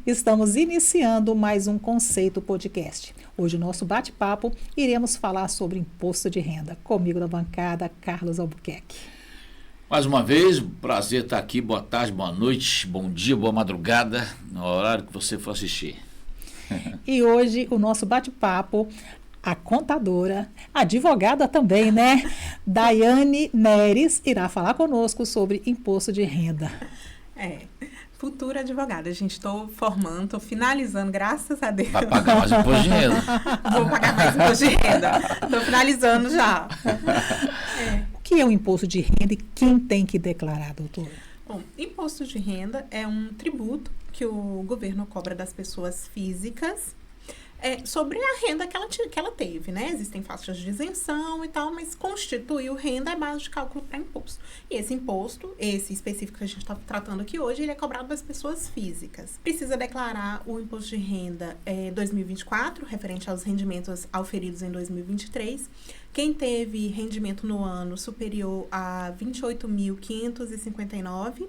Estamos iniciando mais um Conceito Podcast. Hoje, no nosso bate-papo, iremos falar sobre imposto de renda. Comigo na bancada, Carlos Albuquerque. Mais uma vez, prazer estar aqui. Boa tarde, boa noite, bom dia, boa madrugada, no horário que você for assistir. E hoje, o nosso bate-papo, a contadora, advogada também, né? Daiane Neres irá falar conosco sobre imposto de renda. Futura advogada. Gente, estou formando, estou finalizando, graças a Deus. Vai pagar mais imposto de renda. Vou pagar mais imposto de renda. Estou finalizando já. O que é o imposto de renda e quem tem que declarar, doutora? Bom, imposto de renda é um tributo que o governo cobra das pessoas físicas sobre a renda que ela teve, né? Existem faixas de isenção e tal, mas constituiu renda é base de cálculo para imposto. E esse imposto, esse específico que a gente está tratando aqui hoje, ele é cobrado das pessoas físicas. Precisa declarar o imposto de renda 2024, referente aos rendimentos auferidos em 2023. Quem teve rendimento no ano superior a R$ 28.559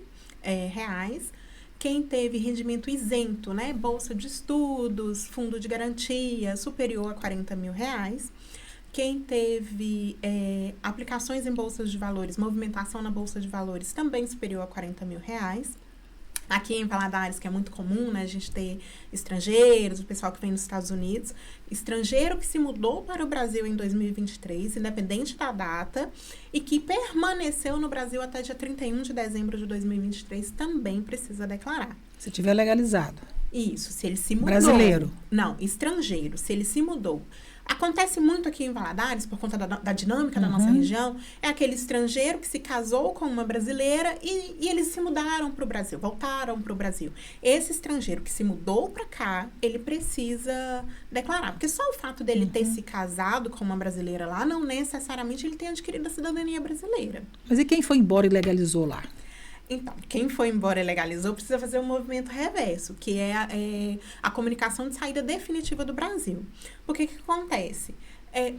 reais. Quem teve rendimento isento, né, bolsa de estudos, fundo de garantia, superior a R$ 40.000. Quem teve aplicações em bolsas de valores, movimentação na bolsa de valores, também superior a R$ 40.000. Aqui em Valadares, que é muito comum, né, a gente ter estrangeiros, o pessoal que vem dos Estados Unidos, estrangeiro que se mudou para o Brasil em 2023, independente da data, e que permaneceu no Brasil até dia 31 de dezembro de 2023, também precisa declarar. Se tiver legalizado. Isso, se ele se mudou. Brasileiro? Não, estrangeiro, se ele se mudou. Acontece muito aqui em Valadares, por conta da dinâmica da nossa região, é aquele estrangeiro que se casou com uma brasileira e eles se mudaram para o Brasil, voltaram para o Brasil. Esse estrangeiro que se mudou para cá, ele precisa declarar, porque só o fato dele ter se casado com uma brasileira lá, não necessariamente ele tem adquirido a cidadania brasileira. Mas e quem foi embora e legalizou lá? Então, quem foi embora e legalizou precisa fazer um movimento reverso, que é a comunicação de saída definitiva do Brasil. Por que acontece?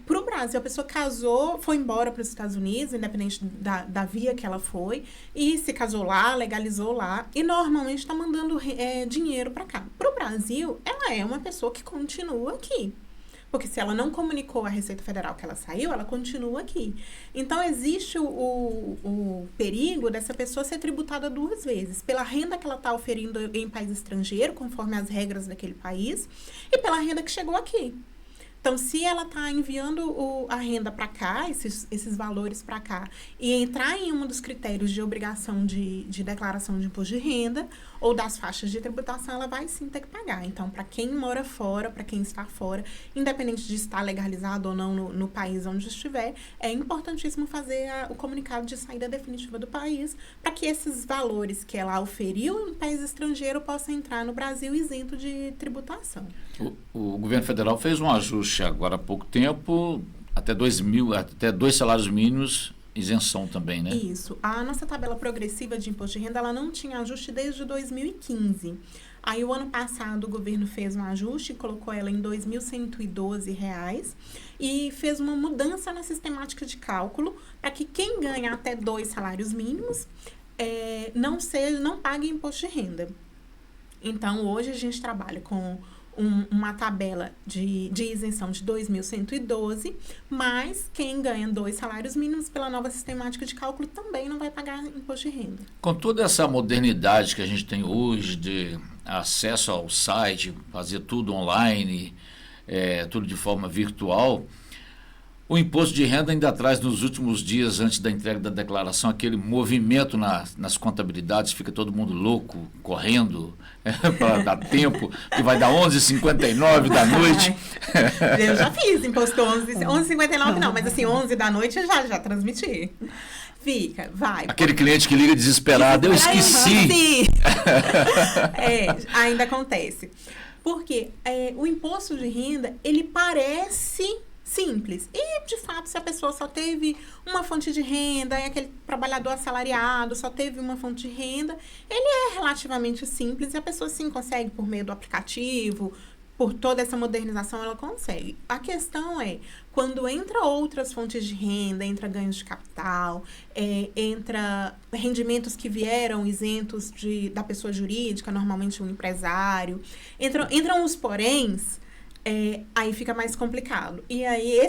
Para o Brasil, a pessoa casou, foi embora para os Estados Unidos, independente da via que ela foi, e se casou lá, legalizou lá, e normalmente está mandando dinheiro para cá. Para o Brasil, ela é uma pessoa que continua aqui. Porque se ela não comunicou à Receita Federal que ela saiu, ela continua aqui. Então, existe o perigo dessa pessoa ser tributada duas vezes. Pela renda que ela está oferindo em país estrangeiro, conforme as regras daquele país, e pela renda que chegou aqui. Então, se ela está enviando a renda para cá, esses valores para cá, e entrar em um dos critérios de obrigação de declaração de imposto de renda ou das faixas de tributação, ela vai sim ter que pagar. Então, para quem mora fora, para quem está fora, independente de estar legalizado ou não no país onde estiver, é importantíssimo fazer o comunicado de saída definitiva do país para que esses valores que ela oferiu em país estrangeiro possam entrar no Brasil isento de tributação. O governo federal fez um ajuste agora há pouco tempo, até 2 salários mínimos, isenção também, né? Isso. A nossa tabela progressiva de imposto de renda, ela não tinha ajuste desde 2015. Aí, o ano passado, o governo fez um ajuste, colocou ela em R$ 2.112 e fez uma mudança na sistemática de cálculo para que quem ganha até 2 salários mínimos não pague imposto de renda. Então, hoje a gente trabalha com uma tabela de isenção de 2.112, mas quem ganha 2 salários mínimos pela nova sistemática de cálculo também não vai pagar imposto de renda. Com toda essa modernidade que a gente tem hoje de acesso ao site, fazer tudo online, tudo de forma virtual, o imposto de renda ainda traz nos últimos dias, antes da entrega da declaração, aquele movimento nas contabilidades, fica todo mundo louco, correndo, para dar tempo, que vai dar 11h59 da noite. Eu já fiz imposto 11h59 não, mas assim, 11 da noite eu já transmiti. Fica, vai. Aquele cliente que liga desesperado, eu esqueci. Ainda acontece. Porque o imposto de renda, ele parece simples. E, de fato, se a pessoa só teve uma fonte de renda, aquele trabalhador assalariado só teve uma fonte de renda, ele é relativamente simples e a pessoa, sim, consegue, por meio do aplicativo, por toda essa modernização, ela consegue. A questão é, quando entra outras fontes de renda, entra ganhos de capital, entra rendimentos que vieram isentos da pessoa jurídica, normalmente um empresário, entram os poréns, aí fica mais complicado. E aí,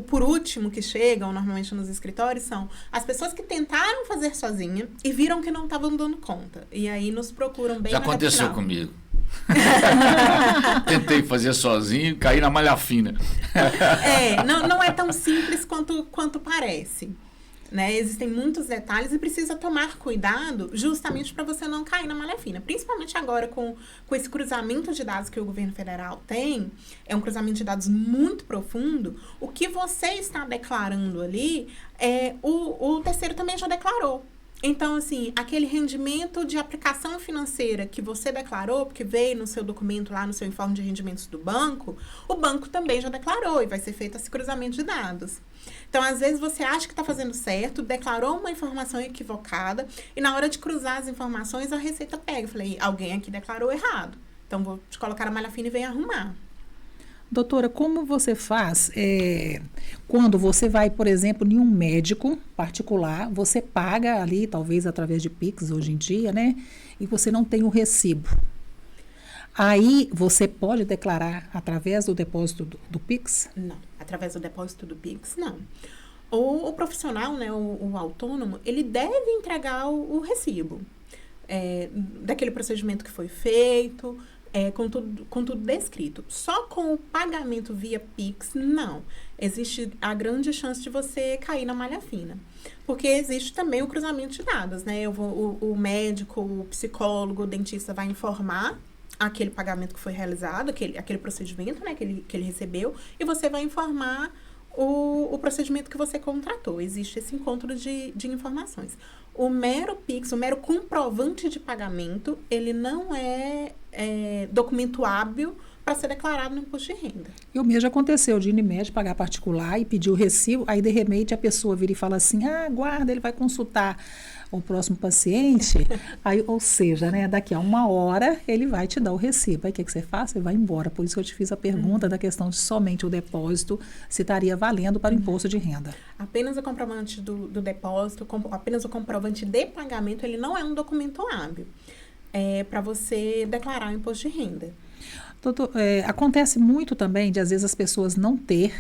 por último que chegam, normalmente nos escritórios, são as pessoas que tentaram fazer sozinha e viram que não estavam dando conta. E aí nos procuram bem. Já aconteceu comigo. Tentei fazer sozinho, caí na malha fina. Não é tão simples quanto parece. Né? Existem muitos detalhes e precisa tomar cuidado justamente para você não cair na malha fina. Principalmente agora com esse cruzamento de dados que o governo federal tem, é um cruzamento de dados muito profundo. O que você está declarando ali, o terceiro também já declarou. Então, assim, aquele rendimento de aplicação financeira que você declarou, porque veio no seu documento lá, no seu informe de rendimentos do banco, o banco também já declarou e vai ser feito esse cruzamento de dados. Então, às vezes, você acha que está fazendo certo, declarou uma informação equivocada e na hora de cruzar as informações, a Receita pega. Eu falei, alguém aqui declarou errado. Então, vou te colocar a malha fina e vem arrumar. Doutora, como você faz quando você vai, por exemplo, em um médico particular, você paga ali, talvez através de Pix hoje em dia, né? E você não tem o recibo. Aí você pode declarar através do depósito do Pix? Não, através do depósito do Pix, não. O profissional, né, o autônomo, ele deve entregar o recibo daquele procedimento que foi feito, com tudo descrito. Só com o pagamento via Pix, não. Existe a grande chance de você cair na malha fina. Porque existe também o cruzamento de dados, né? O médico, o psicólogo, o dentista vai informar aquele pagamento que foi realizado, aquele procedimento, né, que ele recebeu, e você vai informar o procedimento que você contratou. Existe esse encontro de informações. O mero Pix, o mero comprovante de pagamento, ele não é documento hábil para ser declarado no imposto de renda. Eu mesmo já aconteceu de Unimed pagar particular e pedir o recibo, aí de repente a pessoa vira e fala assim, aguarda, ele vai consultar o próximo paciente, aí, ou seja, né, daqui a 1 hora ele vai te dar o recibo. Aí o que você faz? Você vai embora. Por isso que eu te fiz a pergunta da questão de somente o depósito, se estaria valendo para o imposto de renda. Apenas o comprovante do depósito, apenas o comprovante de pagamento, ele não é um documento hábil para você declarar o imposto de renda. Doutor, acontece muito também de, às vezes, as pessoas não ter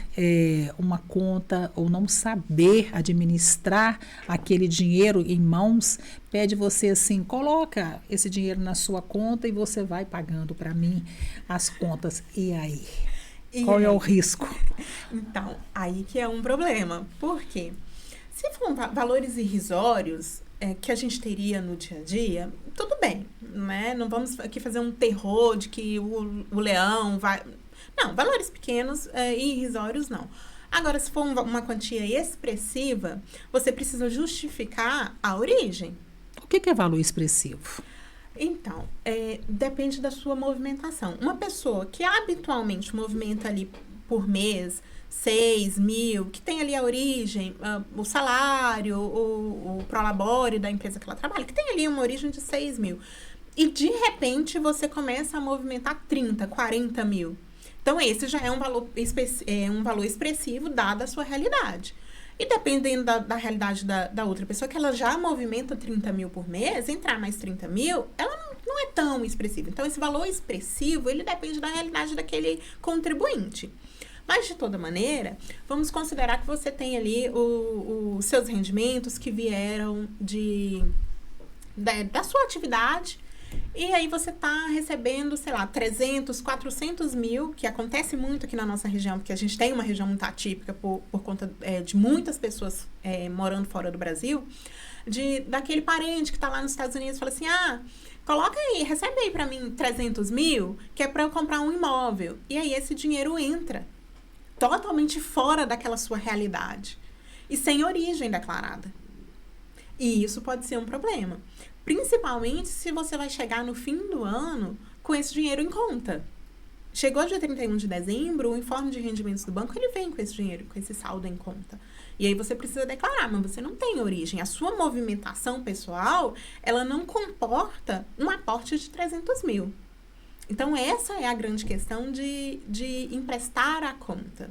uma conta ou não saber administrar aquele dinheiro em mãos. Pede você assim, coloca esse dinheiro na sua conta e você vai pagando para mim as contas. E aí? Qual é o risco? Então, aí que é um problema. Por quê? Se for valores irrisórios que a gente teria no dia a dia, tudo bem, né? Não vamos aqui fazer um terror de que o leão vai... Não, valores pequenos e irrisórios não. Agora, se for uma quantia expressiva, você precisa justificar a origem. O que é valor expressivo? Então, depende da sua movimentação. Uma pessoa que habitualmente movimenta ali por mês 6 mil, que tem ali a origem, o salário, o prolabore da empresa que ela trabalha, que tem ali uma origem de 6 mil. E, de repente, você começa a movimentar 30, 40 mil. Então, esse já é um valor expressivo, dada a sua realidade. E dependendo da realidade da outra pessoa, que ela já movimenta 30 mil por mês, entrar mais 30 mil, ela não é tão expressiva. Então, esse valor expressivo, ele depende da realidade daquele contribuinte. Mas, de toda maneira, vamos considerar que você tem ali os seus rendimentos que vieram da sua atividade, e aí você está recebendo, sei lá, 300, 400 mil, que acontece muito aqui na nossa região, porque a gente tem uma região muito atípica por conta de muitas pessoas morando fora do Brasil, daquele parente que está lá nos Estados Unidos e fala assim, coloca aí, recebe aí para mim 300 mil, que é para eu comprar um imóvel. E aí esse dinheiro entra totalmente fora daquela sua realidade e sem origem declarada. E isso pode ser um problema. Principalmente se você vai chegar no fim do ano com esse dinheiro em conta. Chegou dia 31 de dezembro, o informe de rendimentos do banco, ele vem com esse dinheiro, com esse saldo em conta. E aí você precisa declarar, mas você não tem origem. A sua movimentação pessoal, ela não comporta um aporte de 300 mil. Então, essa é a grande questão de emprestar a conta.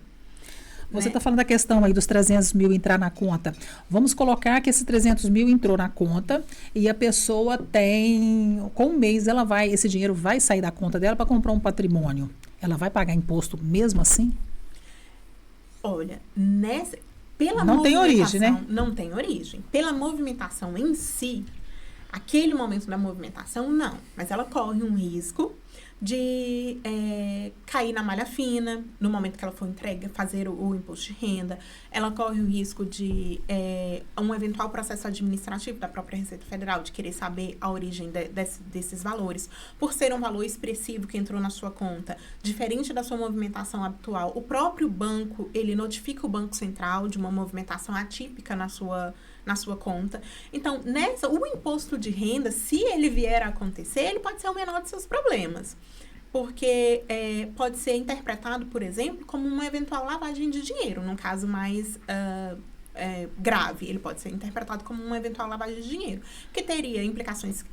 Você né? está falando da questão aí dos 300 mil entrar na conta. Vamos colocar que esses 300 mil entrou na conta e a pessoa tem, com um mês, esse dinheiro vai sair da conta dela para comprar um patrimônio. Ela vai pagar imposto mesmo assim? Olha, pela Não tem origem, movimentação, né? não tem origem. Pela movimentação em si, aquele momento da movimentação, não. Mas ela corre um risco de cair na malha fina no momento que ela for fazer o imposto de renda. Ela corre o risco de um eventual processo administrativo da própria Receita Federal, de querer saber a origem desses valores. Por ser um valor expressivo que entrou na sua conta, diferente da sua movimentação habitual, o próprio banco, ele notifica o Banco Central de uma movimentação atípica na sua conta. Então, o imposto de renda, se ele vier a acontecer, ele pode ser o menor de seus problemas. Porque pode ser interpretado, por exemplo, como uma eventual lavagem de dinheiro, num caso mais grave. Ele pode ser interpretado como uma eventual lavagem de dinheiro, que teria implicações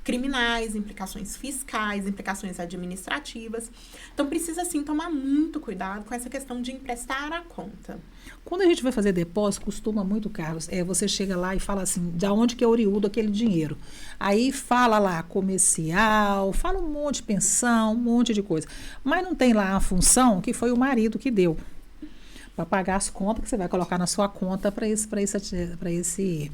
criminais, implicações fiscais, implicações administrativas. Então, precisa, sim, tomar muito cuidado com essa questão de emprestar a conta. Quando a gente vai fazer depósito, costuma muito, Carlos, você chega lá e fala assim, de onde que é oriundo aquele dinheiro. Aí fala lá comercial, fala um monte de pensão, um monte de coisa. Mas não tem lá a função que foi o marido que deu, para pagar as contas que você vai colocar na sua conta para esse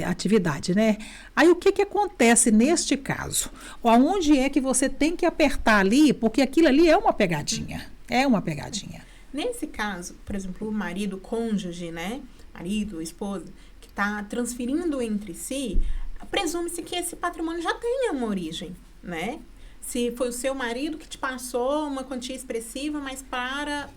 atividade, né? Aí o que acontece neste caso? Onde é que você tem que apertar ali, porque aquilo ali é uma pegadinha. É uma pegadinha. Nesse caso, por exemplo, o marido, o cônjuge, né? Marido, esposa, que está transferindo entre si, presume-se que esse patrimônio já tenha uma origem, né? Se foi o seu marido que te passou uma quantia expressiva, mas para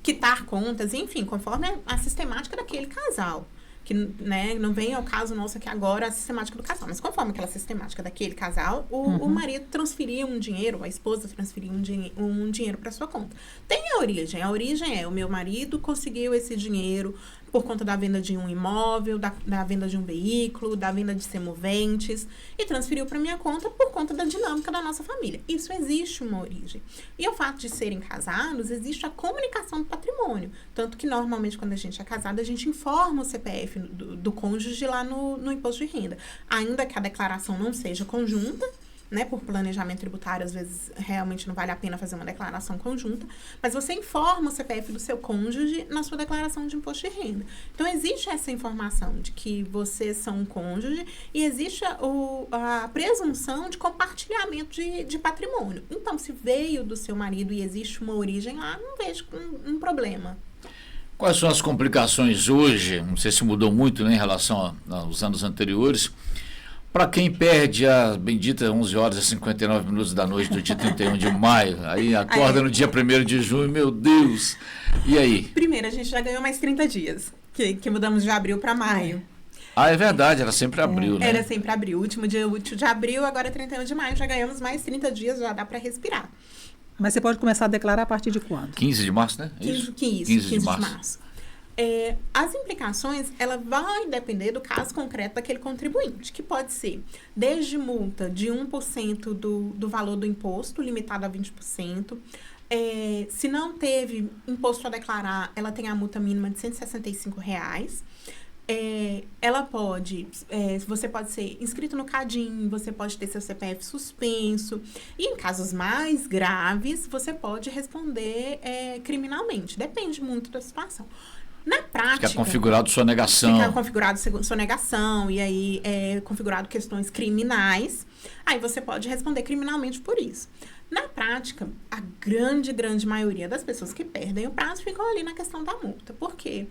quitar contas, enfim, conforme a sistemática daquele casal. Que, né, não vem ao caso nosso aqui agora a sistemática do casal, mas conforme aquela sistemática daquele casal, o marido transferia um dinheiro, a esposa transferia um dinheiro para sua conta. Tem a origem é o meu marido conseguiu esse dinheiro por conta da venda de um imóvel, da venda de um veículo, da venda de semoventes, e transferiu para minha conta por conta da dinâmica da nossa família. Isso existe uma origem. E o fato de serem casados, existe a comunicação do patrimônio. Tanto que, normalmente, quando a gente é casado, a gente informa o CPF do cônjuge lá no imposto de renda. Ainda que a declaração não seja conjunta, né, por planejamento tributário, às vezes realmente não vale a pena fazer uma declaração conjunta, mas você informa o CPF do seu cônjuge na sua declaração de imposto de renda. Então, existe essa informação de que vocês são um cônjuge e existe a presunção de compartilhamento de patrimônio. Então, se veio do seu marido e existe uma origem lá, não vejo um problema. Quais são as complicações hoje? Não sei se mudou muito, né, em relação aos anos anteriores. Para quem perde a bendita 11 horas e 59 minutos da noite do dia 31 de maio, aí acorda no dia 1º de junho, meu Deus, e aí? Primeiro, a gente já ganhou mais 30 dias, que mudamos de abril para maio. Ah, é verdade, era sempre abril, né? Era sempre abril, último dia útil de abril, agora 31 de maio, já ganhamos mais 30 dias, já dá para respirar. Mas você pode começar a declarar a partir de quando? 15 de março, né? 15 de março. As implicações, ela vai depender do caso concreto daquele contribuinte, que pode ser desde multa de 1% do valor do imposto, limitado a 20%. Se não teve imposto a declarar, ela tem a multa mínima de R$ 165. Ela pode, você pode ser inscrito no CADIM, você pode ter seu CPF suspenso, e em casos mais graves, você pode responder criminalmente, depende muito da situação. Na prática... Fica configurado sonegação. Fica configurado sonegação, e aí configurado questões criminais, aí você pode responder criminalmente por isso. Na prática, a grande maioria das pessoas que perdem o prazo ficam ali na questão da multa, porque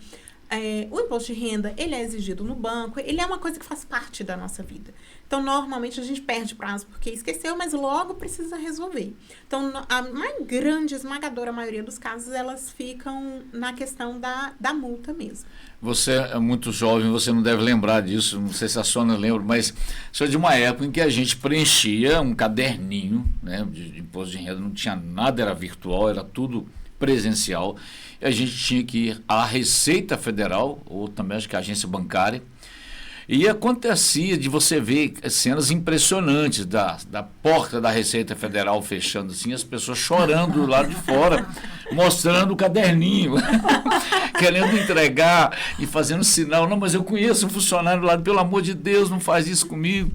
o imposto de renda, ele é exigido no banco, ele é uma coisa que faz parte da nossa vida. Então, normalmente, a gente perde prazo porque esqueceu, mas logo precisa resolver. Então, a mais grande, esmagadora maioria dos casos, elas ficam na questão da multa mesmo. Você é muito jovem, você não deve lembrar disso, não sei se a Sônia lembra, mas sou de uma época em que a gente preenchia um caderninho, né, de imposto de renda, não tinha nada, era virtual, era tudo presencial, e a gente tinha que ir à Receita Federal, ou também acho que a agência bancária, E acontecia de você ver cenas impressionantes da porta da Receita Federal fechando assim, as pessoas chorando do lado de fora, mostrando o caderninho, querendo entregar e fazendo sinal. Não, mas eu conheço um funcionário lá, pelo amor de Deus, não faz isso comigo.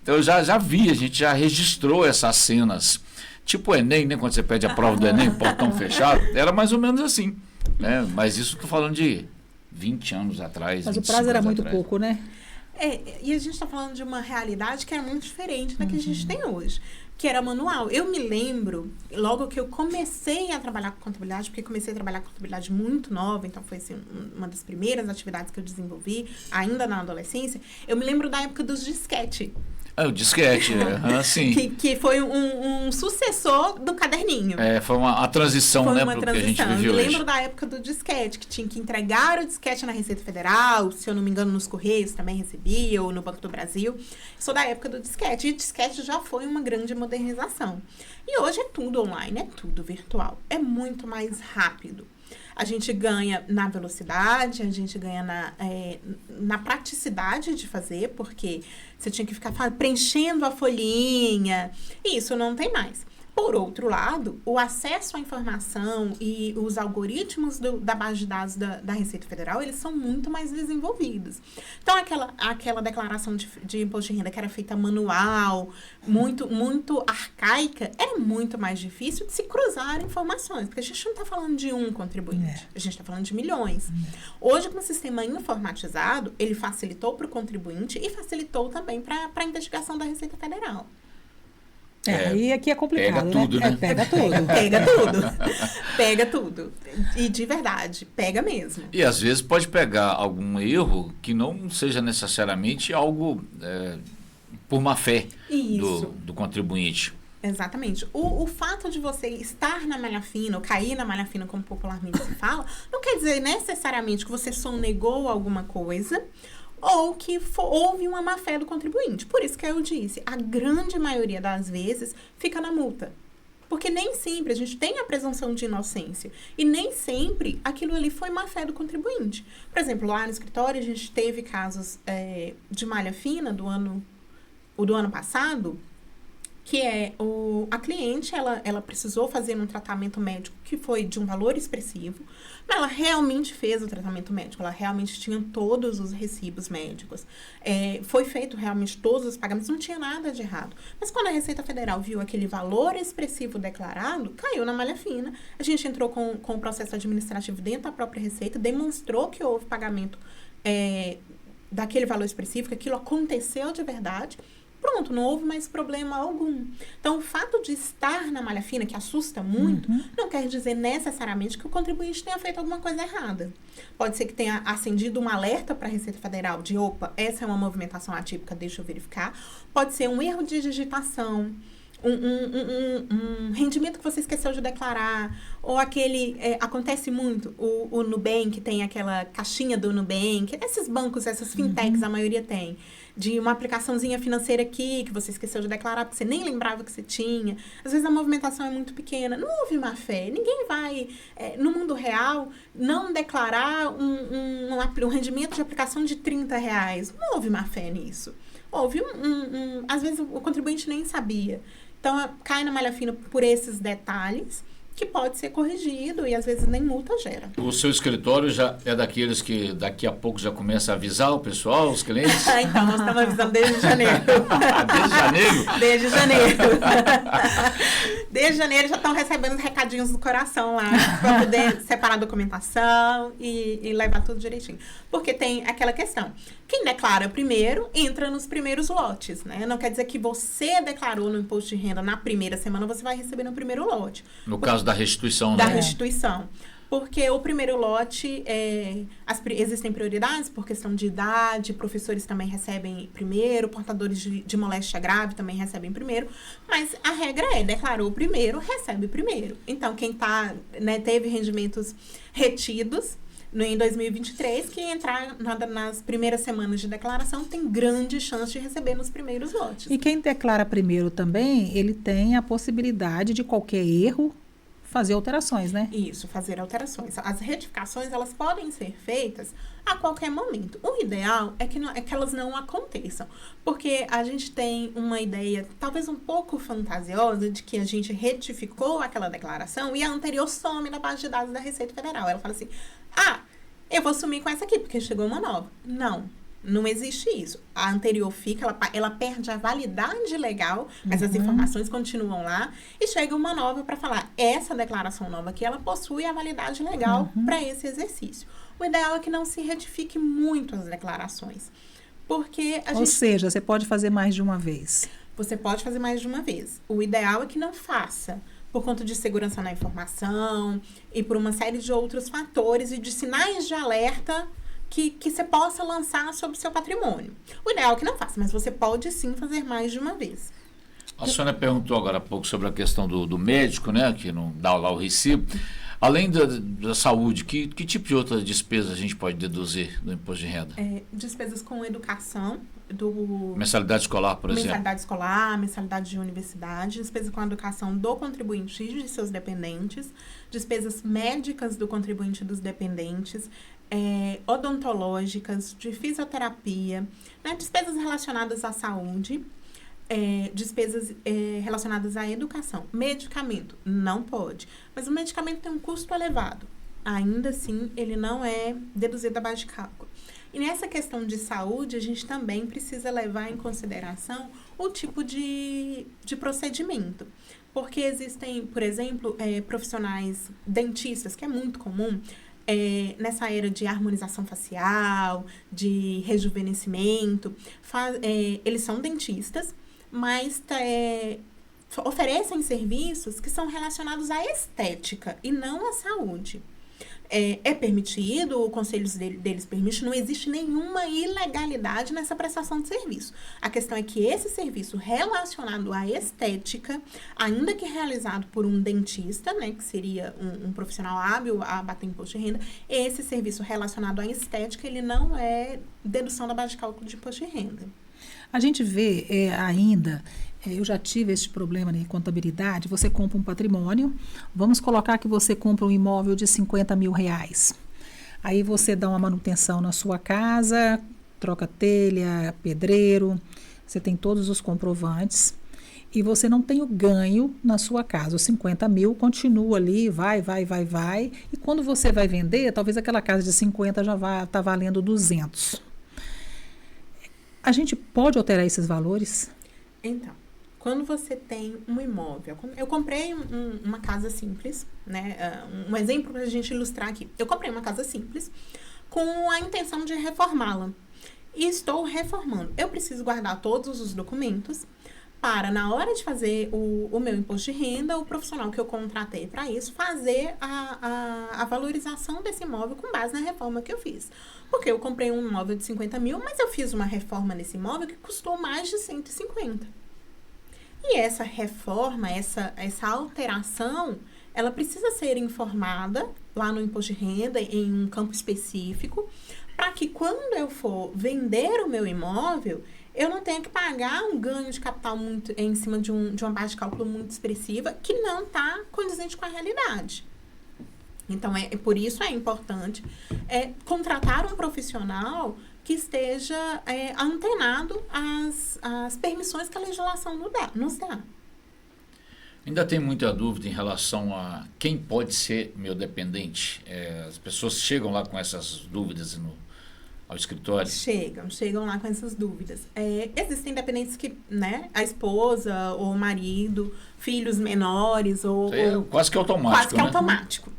Então eu já vi, a gente já registrou essas cenas. Tipo o Enem, né? Quando você pede a prova do Enem, portão fechado, era mais ou menos assim. Né? Mas isso estou falando de 20 anos atrás. Mas o prazo era muito pouco, né? E a gente está falando de uma realidade que era muito diferente da que a gente tem hoje, que era manual. Eu me lembro, logo que eu comecei a trabalhar com contabilidade, porque comecei a trabalhar com contabilidade muito nova, então foi assim, uma das primeiras atividades que eu desenvolvi, ainda na adolescência, eu me lembro da época dos disquete. O disquete, sim. Que foi um sucessor do caderninho. Foi a transição, né, para o que a gente vive hoje. Eu lembro da época do disquete, que tinha que entregar o disquete na Receita Federal, se eu não me engano, nos Correios também recebia, ou no Banco do Brasil. Sou da época do disquete. E o disquete já foi uma grande modernização. E hoje é tudo online, é tudo virtual. É muito mais rápido. A gente ganha na velocidade, a gente ganha na praticidade de fazer, porque você tinha que ficar preenchendo a folhinha. E isso não tem mais. Por outro lado, o acesso à informação e os algoritmos da base de dados da Receita Federal, eles são muito mais desenvolvidos. Então, aquela declaração de imposto de renda que era feita manual, muito, muito arcaica, era muito mais difícil de se cruzar informações, porque a gente não está falando de um contribuinte, a gente está falando de milhões. Hoje, com o sistema informatizado, ele facilitou para o contribuinte e facilitou também para a investigação da Receita Federal. E aqui é complicado, pega tudo, né? Pega tudo. Pega tudo. E de verdade, pega mesmo. E às vezes pode pegar algum erro que não seja necessariamente algo por má fé do contribuinte. Exatamente. O fato de você estar na malha fina, ou cair na malha fina, como popularmente se fala, não quer dizer necessariamente que você sonegou alguma coisa, ou que houve uma má-fé do contribuinte. Por isso que eu disse, a grande maioria das vezes fica na multa. Porque nem sempre a gente tem a presunção de inocência. E nem sempre aquilo ali foi má-fé do contribuinte. Por exemplo, lá no escritório a gente teve casos de malha fina do ano passado, que a cliente, ela precisou fazer um tratamento médico que foi de um valor expressivo, mas ela realmente fez o tratamento médico, ela realmente tinha todos os recibos médicos, foi feito realmente todos os pagamentos, não tinha nada de errado. Mas quando a Receita Federal viu aquele valor expressivo declarado, caiu na malha fina, a gente entrou com o processo administrativo dentro da própria Receita, demonstrou que houve pagamento daquele valor expressivo, que aquilo aconteceu de verdade. Pronto, não houve mais problema algum. Então, o fato de estar na malha fina, que assusta muito, não quer dizer necessariamente que o contribuinte tenha feito alguma coisa errada. Pode ser que tenha acendido um alerta para a Receita Federal de, opa, essa é uma movimentação atípica, deixa eu verificar. Pode ser um erro de digitação, um rendimento que você esqueceu de declarar, ou acontece muito, o Nubank tem aquela caixinha do Nubank, esses bancos, essas fintechs, a maioria tem, de uma aplicaçãozinha financeira aqui, que você esqueceu de declarar, porque você nem lembrava que você tinha. Às vezes a movimentação é muito pequena, não houve má fé, ninguém vai, no mundo real, não declarar um rendimento de aplicação de R$30, não houve má fé nisso. Houve às vezes o contribuinte nem sabia. Então, cai na malha fina por esses detalhes, que pode ser corrigido e às vezes nem multa gera. O seu escritório já é daqueles que daqui a pouco já começa a avisar o pessoal, os clientes? Então, nós estamos avisando desde janeiro. Desde janeiro? Desde janeiro. Desde janeiro já estão recebendo os recadinhos do coração lá, para poder separar a documentação e levar tudo direitinho. Porque tem aquela questão, quem declara primeiro, entra nos primeiros lotes, né? Não quer dizer que você declarou no imposto de renda na primeira semana, você vai receber no primeiro lote. No caso da restituição, da né? restituição. Porque o primeiro lote, existem prioridades por questão de idade, professores também recebem primeiro, portadores de moléstia grave também recebem primeiro, mas a regra declarou primeiro, recebe primeiro. Então, quem teve rendimentos retidos em 2023, que entrar nas primeiras semanas de declaração tem grande chance de receber nos primeiros lotes. E quem declara primeiro também, ele tem a possibilidade de qualquer erro fazer alterações, né? Isso, fazer alterações. As retificações, elas podem ser feitas a qualquer momento. O ideal é que elas não aconteçam, porque a gente tem uma ideia, talvez um pouco fantasiosa, de que a gente retificou aquela declaração e a anterior some na base de dados da Receita Federal. Ela fala assim, eu vou sumir com essa aqui, porque chegou uma nova. Não existe isso. A anterior fica, ela perde a validade legal, mas as informações continuam lá, e chega uma nova para falar, essa declaração nova aqui, ela possui a validade legal para esse exercício. O ideal é que não se retifique muito as declarações, porque Ou seja, você pode fazer mais de uma vez. Você pode fazer mais de uma vez. O ideal é que não faça, por conta de segurança na informação e por uma série de outros fatores e de sinais de alerta que você possa lançar sobre o seu patrimônio. O ideal é que não faça, mas você pode sim fazer mais de uma vez. A senhora perguntou agora há pouco sobre a questão do médico, né, que não dá lá o recibo. Além da saúde, que tipo de outras despesas a gente pode deduzir do imposto de renda? Despesas com educação, mensalidade escolar, por exemplo. Mensalidade escolar, mensalidade de universidade, despesa com a educação do contribuinte e de seus dependentes, despesas médicas do contribuinte e dos dependentes, odontológicas, de fisioterapia, né, despesas relacionadas à saúde, despesas relacionadas à educação. Medicamento, não pode. Mas o medicamento tem um custo elevado. Ainda assim, ele não é deduzido da base de cálculo. E nessa questão de saúde, a gente também precisa levar em consideração o tipo de procedimento. Porque existem, por exemplo, profissionais dentistas, que é muito comum, nessa era de harmonização facial, de rejuvenescimento, eles são dentistas, mas oferecem serviços que são relacionados à estética e não à saúde. É permitido, o conselho deles permite, não existe nenhuma ilegalidade nessa prestação de serviço. A questão é que esse serviço relacionado à estética, ainda que realizado por um dentista, né, que seria um profissional hábil a bater imposto de renda, esse serviço relacionado à estética, ele não é dedução da base de cálculo de imposto de renda. A gente vê ainda, eu já tive esse problema em contabilidade, você compra um patrimônio, vamos colocar que você compra um imóvel de 50 mil reais. Aí você dá uma manutenção na sua casa, troca telha, pedreiro, você tem todos os comprovantes e você não tem o ganho na sua casa. Os 50 mil continua ali, vai. E quando você vai vender, talvez aquela casa de 50 já vai estar valendo 200. A gente pode alterar esses valores? Então, quando você tem um imóvel, eu comprei uma casa simples, né? Um exemplo para a gente ilustrar aqui. Eu comprei uma casa simples com a intenção de reformá-la. E estou reformando. Eu preciso guardar todos os documentos para, na hora de fazer o meu imposto de renda, o profissional que eu contratei para isso, fazer a valorização desse imóvel com base na reforma que eu fiz. Porque eu comprei um imóvel de 50 mil, mas eu fiz uma reforma nesse imóvel que custou mais de 150. E essa reforma, essa alteração, ela precisa ser informada lá no imposto de renda, em um campo específico, para que quando eu for vender o meu imóvel, eu não tenha que pagar um ganho de capital muito em cima de uma base de cálculo muito expressiva que não está condizente com a realidade. Então, por isso é importante contratar um profissional que esteja antenado às permissões que a legislação nos dá. Ainda tem muita dúvida em relação a quem pode ser meu dependente. As pessoas chegam lá com essas dúvidas ao escritório? Chegam lá com essas dúvidas. Existem dependentes que, né, a esposa ou o marido, filhos menores ou quase que automático. Quase que automático.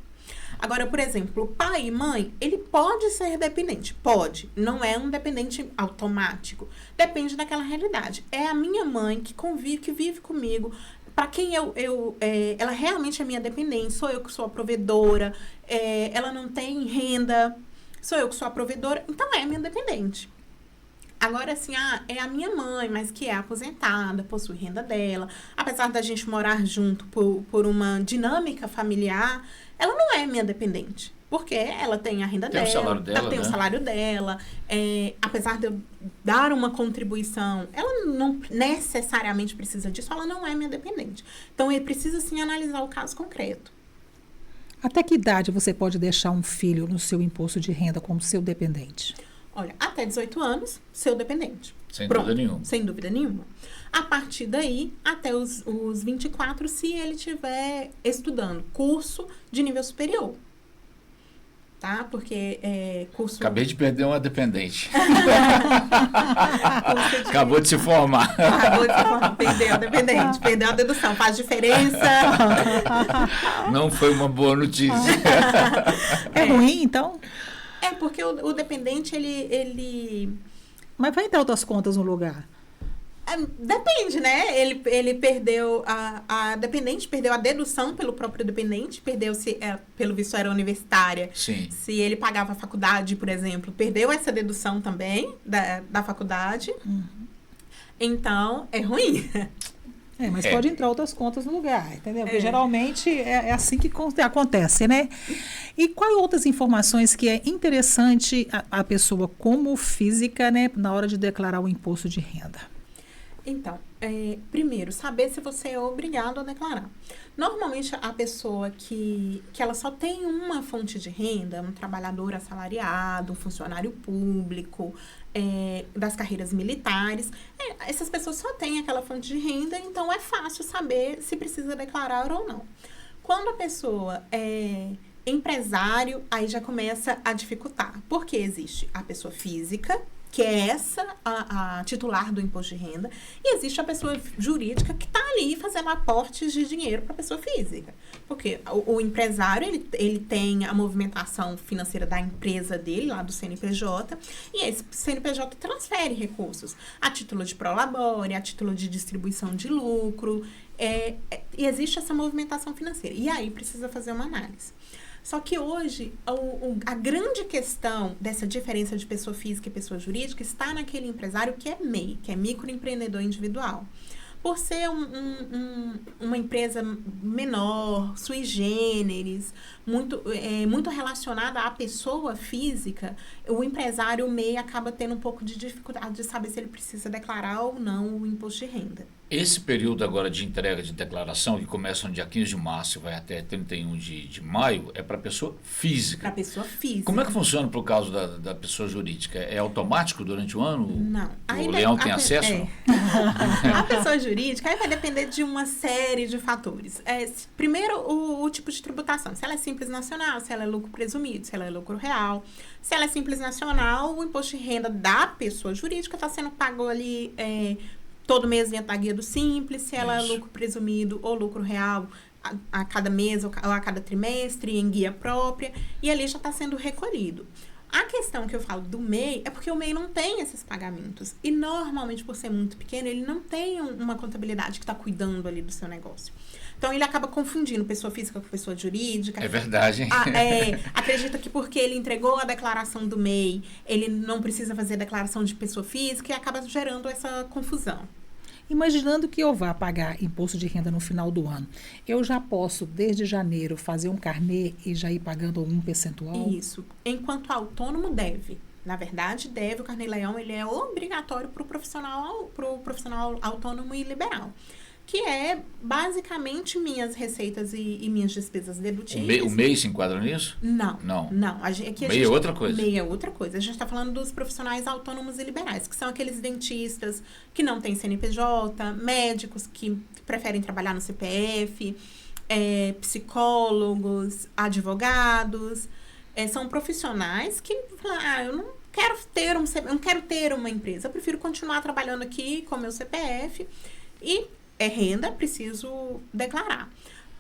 Agora, por exemplo, pai e mãe, ele pode ser dependente? Pode. Não é um dependente automático. Depende daquela realidade. É a minha mãe que convive, que vive comigo, para quem ela realmente é minha dependente. Sou eu que sou a provedora, ela não tem renda, sou eu que sou a provedora, então é minha dependente. Agora, assim, é a minha mãe, mas que é aposentada, possui renda dela. Apesar da gente morar junto por uma dinâmica familiar, ela não é minha dependente. Porque ela tem a renda dela, ela tem o salário dela. Apesar de eu dar uma contribuição, ela não necessariamente precisa disso, ela não é minha dependente. Então, precisa, sim, analisar o caso concreto. Até que idade você pode deixar um filho no seu imposto de renda como seu dependente? Olha, até 18 anos, seu dependente. Sem Pronto, dúvida nenhuma. sem dúvida nenhuma. A partir daí, até os 24, se ele estiver estudando curso de nível superior. Tá? Porque curso... Acabei de perder uma dependente. curso de- Acabou de se formar. Acabou de se formar, perdeu a dependente, perdeu a dedução. Faz diferença. Não foi uma boa notícia. É ruim, então? É porque o dependente, ele Mas vai entrar outras contas no lugar. depende, né? Ele perdeu a dependente, perdeu a dedução pelo próprio dependente, perdeu se pelo visto era universitária. Sim. Se ele pagava a faculdade, por exemplo, perdeu essa dedução também da faculdade. Então, é ruim. Mas É. pode entrar outras contas no lugar, entendeu? Porque É. geralmente é assim que acontece, né? E quais outras informações que é interessante a pessoa como física, né, na hora de declarar o imposto de renda? Então, primeiro, saber se você é obrigado a declarar. Normalmente, a pessoa que ela só tem uma fonte de renda, um trabalhador assalariado, um funcionário público, das carreiras militares, essas pessoas só têm aquela fonte de renda, então é fácil saber se precisa declarar ou não. Quando a pessoa é empresário, aí já começa a dificultar, porque existe a pessoa física, que é a titular do imposto de renda, e existe a pessoa jurídica que está ali fazendo aportes de dinheiro para a pessoa física. Porque o empresário, ele tem a movimentação financeira da empresa dele, lá do CNPJ, e esse CNPJ transfere recursos a título de prolabore, a título de distribuição de lucro, e existe essa movimentação financeira. E aí precisa fazer uma análise. Só que hoje, a grande questão dessa diferença de pessoa física e pessoa jurídica está naquele empresário que é MEI, que é microempreendedor individual. Por ser uma empresa menor, sui generis, muito relacionada à pessoa física, o empresário MEI acaba tendo um pouco de dificuldade de saber se ele precisa declarar ou não o imposto de renda. Esse período agora de entrega de declaração, que começa no dia 15 de março e vai até 31 de maio, é para pessoa física. Para pessoa física. Como é que funciona pro caso da pessoa jurídica? É automático durante o ano? Não. O Leão tem acesso? A pessoa jurídica aí vai depender de uma série de fatores. Primeiro, o tipo de tributação. Se ela é simples nacional, se ela é lucro presumido, se ela é lucro real. Se ela é simples nacional, o imposto de renda da pessoa jurídica está sendo pago ali todo mês dentro da guia do Simples. Se ela é lucro presumido ou lucro real, a cada mês ou a cada trimestre, em guia própria. E ali já está sendo recolhido. A questão que eu falo do MEI é porque o MEI não tem esses pagamentos. E normalmente, por ser muito pequeno, ele não tem uma contabilidade que está cuidando ali do seu negócio. Então, ele acaba confundindo pessoa física com pessoa jurídica. É verdade, hein? Acredita que porque ele entregou a declaração do MEI, ele não precisa fazer a declaração de pessoa física e acaba gerando essa confusão. Imaginando que eu vá pagar imposto de renda no final do ano, eu já posso, desde janeiro, fazer um carnê e já ir pagando algum percentual? Isso. Enquanto autônomo, deve. Na verdade, deve. O Carnê-Leão, ele é obrigatório para o profissional autônomo e liberal. Que é, basicamente, minhas receitas e minhas despesas dedutíveis. O MEI se enquadra nisso? Não. Não. MEI é outra coisa. MEI é outra coisa. A gente está falando dos profissionais autônomos e liberais, que são aqueles dentistas que não têm CNPJ, médicos que preferem trabalhar no CPF, psicólogos, advogados. São profissionais que falam, eu não quero ter uma empresa, eu prefiro continuar trabalhando aqui com meu CPF e é renda, preciso declarar.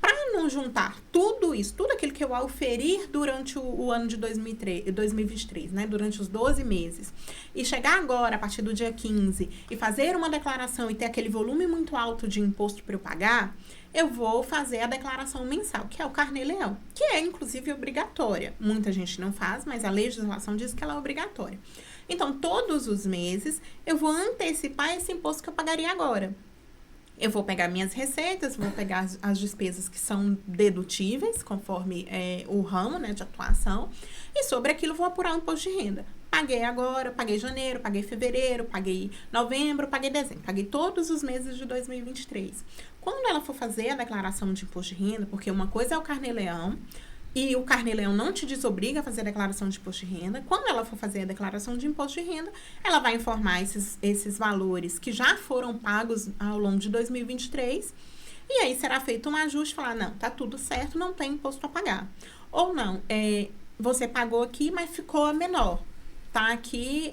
Para não juntar tudo isso, tudo aquilo que eu auferir durante o ano de 2023, né, durante os 12 meses, e chegar agora, a partir do dia 15, e fazer uma declaração e ter aquele volume muito alto de imposto para eu pagar, eu vou fazer a declaração mensal, que é o Carnê-Leão, que é, inclusive, obrigatória. Muita gente não faz, mas a legislação diz que ela é obrigatória. Então, todos os meses, eu vou antecipar esse imposto que eu pagaria agora. Eu vou pegar minhas receitas, vou pegar as despesas que são dedutíveis, conforme o ramo, né, de atuação, e sobre aquilo vou apurar o imposto de renda. Paguei agora, paguei janeiro, paguei fevereiro, paguei novembro, paguei dezembro. Paguei todos os meses de 2023. Quando ela for fazer a declaração de imposto de renda, porque uma coisa é o Carnê-Leão, e o Carnê-Leão não te desobriga a fazer a declaração de imposto de renda. Quando ela for fazer a declaração de imposto de renda, ela vai informar esses valores que já foram pagos ao longo de 2023, e aí será feito um ajuste, falar, não, tá tudo certo, não tem imposto a pagar. Ou não, você pagou aqui, mas ficou a menor. Tá aqui,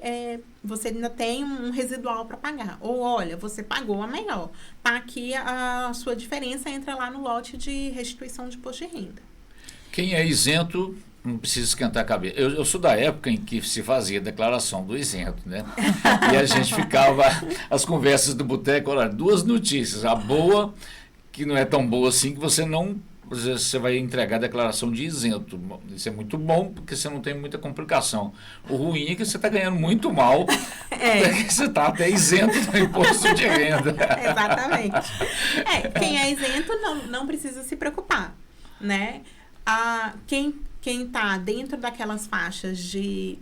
você ainda tem um residual para pagar. Ou, olha, você pagou a maior. Tá aqui a sua diferença, entra lá no lote de restituição de imposto de renda. Quem é isento não precisa esquentar a cabeça. Eu sou da época em que se fazia a declaração do isento, né? E a gente ficava, as conversas do boteco, olha, 2 notícias. A boa, que não é tão boa assim, que você vai entregar a declaração de isento. Isso é muito bom, porque você não tem muita complicação. O ruim é que você está ganhando muito mal, você está até isento do imposto de renda. Exatamente. Quem é isento não precisa se preocupar, né? Quem está dentro daquelas faixas de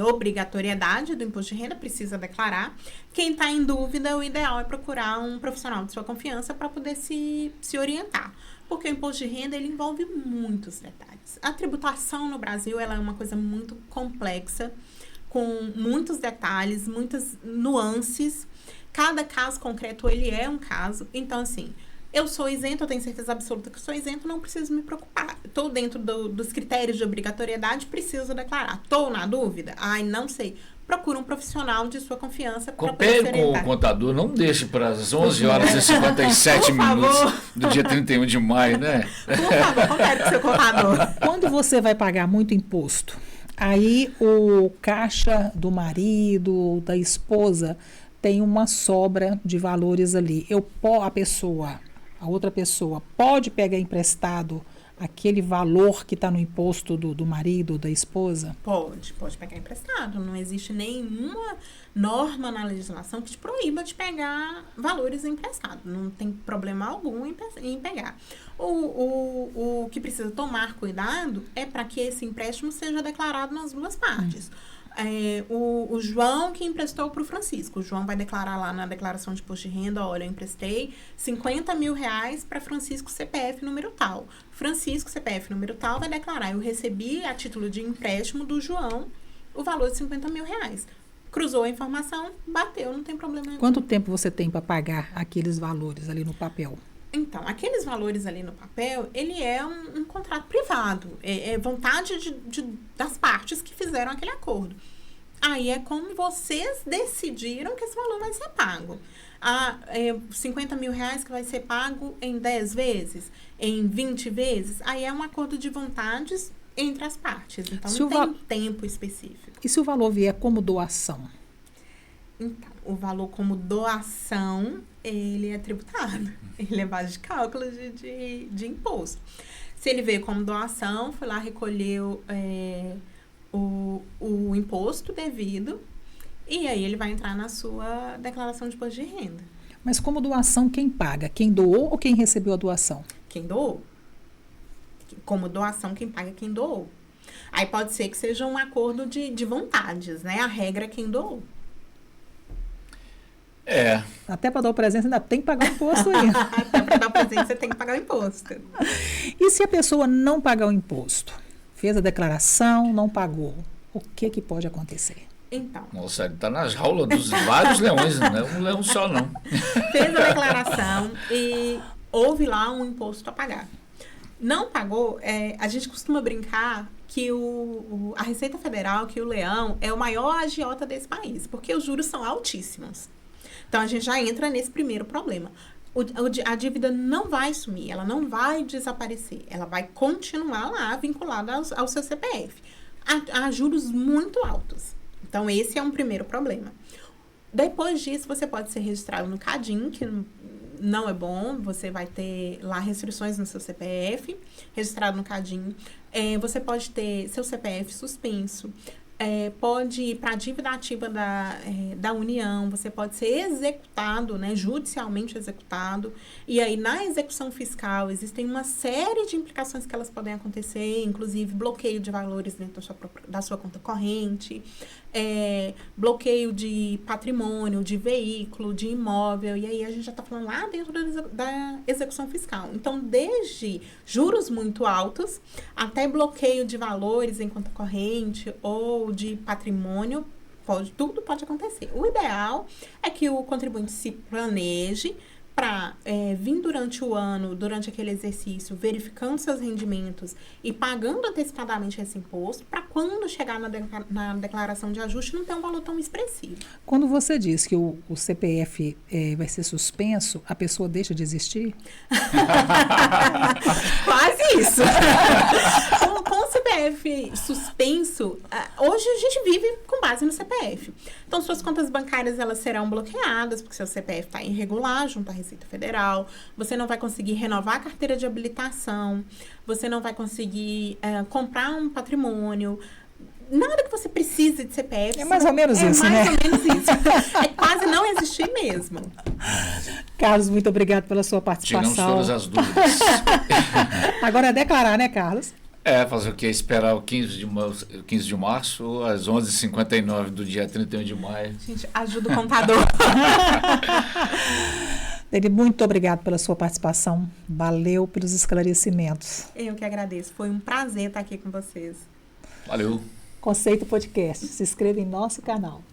obrigatoriedade do imposto de renda precisa declarar. Quem está em dúvida, o ideal é procurar um profissional de sua confiança para poder se orientar. Porque o imposto de renda, ele envolve muitos detalhes. A tributação no Brasil, ela é uma coisa muito complexa, com muitos detalhes, muitas nuances. Cada caso concreto, ele é um caso. Então, assim, eu sou isento, eu tenho certeza absoluta que sou isento, não preciso me preocupar. Estou dentro dos critérios de obrigatoriedade, preciso declarar. Estou na dúvida? Ai, não sei. Procura um profissional de sua confiança para poder se orientar. Coopere com o contador, não deixe para as 11 horas e 57 minutos do dia 31 de maio, né? Por favor, coopere com o seu contador. Quando você vai pagar muito imposto, aí o caixa do marido, da esposa, tem uma sobra de valores ali. A outra pessoa pode pegar emprestado aquele valor que está no imposto do marido, da esposa? Pode pegar emprestado. Não existe nenhuma norma na legislação que te proíba de pegar valores emprestados. Não tem problema algum em pegar. O que precisa tomar cuidado é para que esse empréstimo seja declarado nas duas partes. O João que emprestou para o Francisco. O João vai declarar lá na declaração de imposto de renda, olha, eu emprestei 50 mil reais para Francisco CPF número tal. Francisco CPF número tal vai declarar, eu recebi a título de empréstimo do João o valor de 50 mil reais. Cruzou a informação, bateu, não tem problema nenhum. Quanto tempo você tem para pagar aqueles valores ali no papel? Então, aqueles valores ali no papel, ele é um contrato privado. É vontade das partes que fizeram aquele acordo. Aí é como vocês decidiram que esse valor vai ser pago. 50 mil reais que vai ser pago em 10 vezes, em 20 vezes. Aí é um acordo de vontades entre as partes. Então, não tem um tempo específico. E se o valor vier como doação? Então, o valor como doação, ele é tributado. Ele é base de cálculo de imposto. Se ele veio como doação, foi lá, recolheu o imposto devido, e aí ele vai entrar na sua declaração de imposto de renda. Mas como doação, quem paga? Quem doou ou quem recebeu a doação? Quem doou. Como doação, quem paga é quem doou. Aí pode ser que seja um acordo de vontades, né? A regra é quem doou. Até para dar o presente ainda tem que pagar o imposto aí. Até para dar o presente você tem que pagar o imposto. E se a pessoa não pagar o imposto? Fez a declaração, não pagou. O que pode acontecer? Então. Nossa, ele está nas jaulas dos vários leões, não é um leão só, não. Fez a declaração e houve lá um imposto a pagar. Não pagou, a gente costuma brincar que a Receita Federal, que o leão é o maior agiota desse país, porque os juros são altíssimos. Então, a gente já entra nesse primeiro problema. A dívida não vai sumir, ela não vai desaparecer, ela vai continuar lá vinculada ao seu CPF. Há juros muito altos. Então, esse é um primeiro problema. Depois disso, você pode ser registrado no CADIM, que não é bom, você vai ter lá restrições no seu CPF, registrado no CADIM. Você pode ter seu CPF suspenso. pode ir para a dívida ativa da União, você pode ser executado, né, judicialmente executado, e aí na execução fiscal existem uma série de implicações que elas podem acontecer, inclusive bloqueio de valores dentro da sua conta corrente, bloqueio de patrimônio, de veículo, de imóvel, e aí a gente já está falando lá dentro da execução fiscal. Então, desde juros muito altos até bloqueio de valores em conta corrente ou de patrimônio, tudo pode acontecer. O ideal é que o contribuinte se planeje para vir durante o ano, durante aquele exercício, verificando seus rendimentos e pagando antecipadamente esse imposto, para quando chegar na declaração de ajuste não ter um valor tão expressivo. Quando você diz que o CPF vai ser suspenso, a pessoa deixa de existir? Quase isso. Com o CPF suspenso, hoje a gente vive com base no CPF. Então, suas contas bancárias elas serão bloqueadas, porque seu CPF está irregular junto à Receita Federal. Você não vai conseguir renovar a carteira de habilitação. Você não vai conseguir comprar um patrimônio. Nada que você precise de CPF. É mais ou menos isso, né? É mais ou menos isso. É quase não existir mesmo. Carlos, muito obrigado pela sua participação. Tiramos todas as dúvidas. Agora é declarar, né, Carlos? Fazer o quê? Esperar o 15 de março, às 11h59 do dia 31 de maio. Gente, ajuda o contador. Deni, muito obrigado pela sua participação. Valeu pelos esclarecimentos. Eu que agradeço. Foi um prazer estar aqui com vocês. Valeu. Conceito Podcast. Se inscreva em nosso canal.